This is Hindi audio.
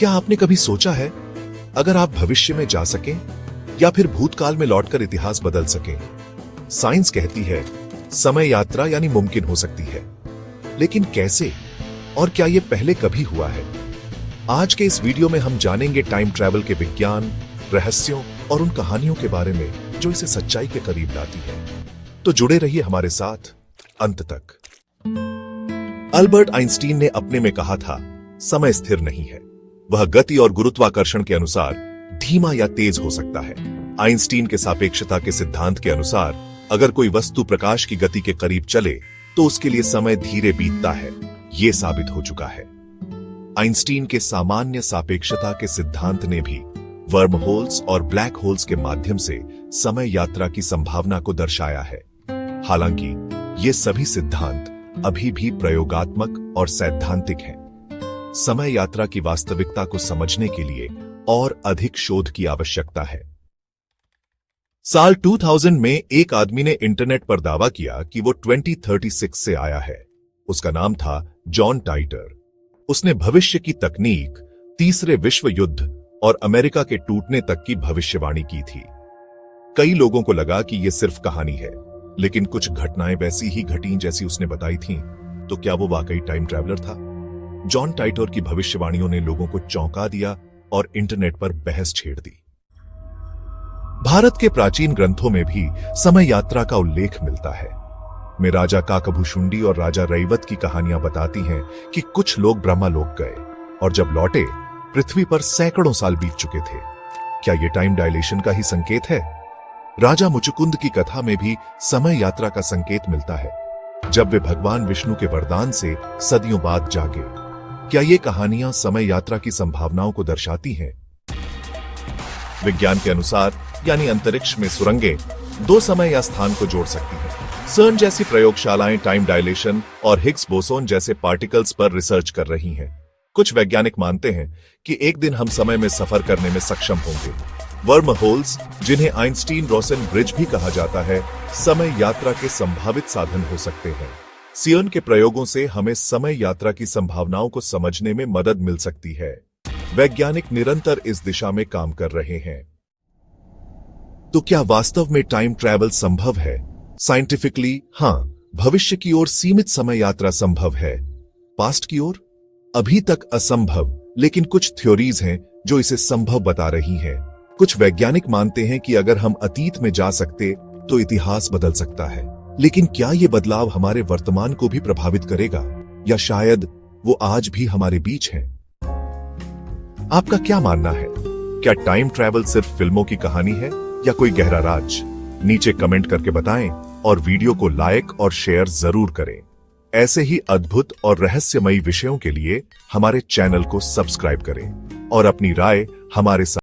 क्या आपने कभी सोचा है, अगर आप भविष्य में जा सकें या फिर भूतकाल में लौटकर इतिहास बदल सकें? साइंस कहती है समय यात्रा यानी मुमकिन हो सकती है, लेकिन कैसे और क्या यह पहले कभी हुआ है? आज के इस वीडियो में हम जानेंगे टाइम ट्रैवल के विज्ञान, रहस्यों और उन कहानियों के बारे में जो इसे सच्चाई के करीब लाती है। तो जुड़े रहिए हमारे साथ अंत तक। अल्बर्ट आइंस्टीन ने अपने में कहा था, समय स्थिर नहीं है, वह गति और गुरुत्वाकर्षण के अनुसार धीमा या तेज हो सकता है। आइंस्टीन के सापेक्षता के सिद्धांत के अनुसार अगर कोई वस्तु प्रकाश की गति के करीब चले तो उसके लिए समय धीरे बीतता है। यह साबित हो चुका है। आइंस्टीन के सामान्य सापेक्षता के सिद्धांत ने भी वर्म होल्स और ब्लैक होल्स के माध्यम से समय यात्रा की संभावना को दर्शाया है। हालांकि ये सभी सिद्धांत अभी भी प्रयोगात्मक और सैद्धांतिक हैं। समय यात्रा की वास्तविकता को समझने के लिए और अधिक शोध की आवश्यकता है। साल 2000 में एक आदमी ने इंटरनेट पर दावा किया कि वो 2036 से आया है। उसका नाम था जॉन टाइटर। उसने भविष्य की तकनीक, तीसरे विश्व युद्ध और अमेरिका के टूटने तक की भविष्यवाणी की थी। कई लोगों को लगा कि यह सिर्फ कहानी है, लेकिन कुछ घटनाएं वैसी ही घटीं जैसी उसने बताई थीं। तो क्या वो वाकई टाइम ट्रैवलर था? जॉन टाइटर की भविष्यवाणियों ने लोगों को चौंका दिया और इंटरनेट पर बहस छेड़ दी। भारत के प्राचीन ग्रंथों में भी समय यात्रा का उल्लेख मिलता है। में राजा काकभूषुंडी और राजा रैवत की कहानियां बताती हैं कि कुछ लोग ब्रह्मलोक गए और जब लौटे पृथ्वी पर सैकड़ों साल बीत चुके थे। क्या यह टाइम डायलेशन का ही संकेत है? राजा मुचुकुंद की कथा में भी समय यात्रा का संकेत मिलता है, जब वे भगवान विष्णु के वरदान से सदियों बाद जागे। क्या ये कहानियां समय यात्रा की संभावनाओं को दर्शाती हैं? विज्ञान के अनुसार यानी अंतरिक्ष में सुरंगें दो समय या स्थान को जोड़ सकती हैं। सर्न जैसी प्रयोगशालाएं टाइम डायलेशन और हिग्स बोसोन जैसे पार्टिकल्स पर रिसर्च कर रही हैं। कुछ वैज्ञानिक मानते हैं कि एक दिन हम समय में सफर करने में सक्षम होंगे। वर्म होल्स, जिन्हें आइंस्टीन रोसेन ब्रिज भी कहा जाता है, समय यात्रा के संभावित साधन हो सकते हैं। सियर्न के प्रयोगों से हमें समय यात्रा की संभावनाओं को समझने में मदद मिल सकती है। वैज्ञानिक निरंतर इस दिशा में काम कर रहे हैं। तो क्या वास्तव में टाइम ट्रैवल संभव है? साइंटिफिकली हां, भविष्य की ओर सीमित समय यात्रा संभव है। पास्ट की ओर अभी तक असंभव, लेकिन कुछ थ्योरीज हैं जो इसे संभव बता रही हैं। कुछ वैज्ञानिक मानते हैं कि अगर हम अतीत में जा सकते तो इतिहास बदल सकता है, लेकिन क्या यह बदलाव हमारे वर्तमान को भी प्रभावित करेगा, या शायद वो आज भी हमारे बीच हैं? आपका क्या मानना है? क्या टाइम ट्रैवल सिर्फ फिल्मों की कहानी है या कोई गहरा राज? नीचे कमेंट करके बताएं और वीडियो को लाइक और शेयर जरूर करें। ऐसे ही अद्भुत और रहस्यमयी विषयों के लिए हमारे चैनल को सब्सक्राइब करें और अपनी राय हमारे साथ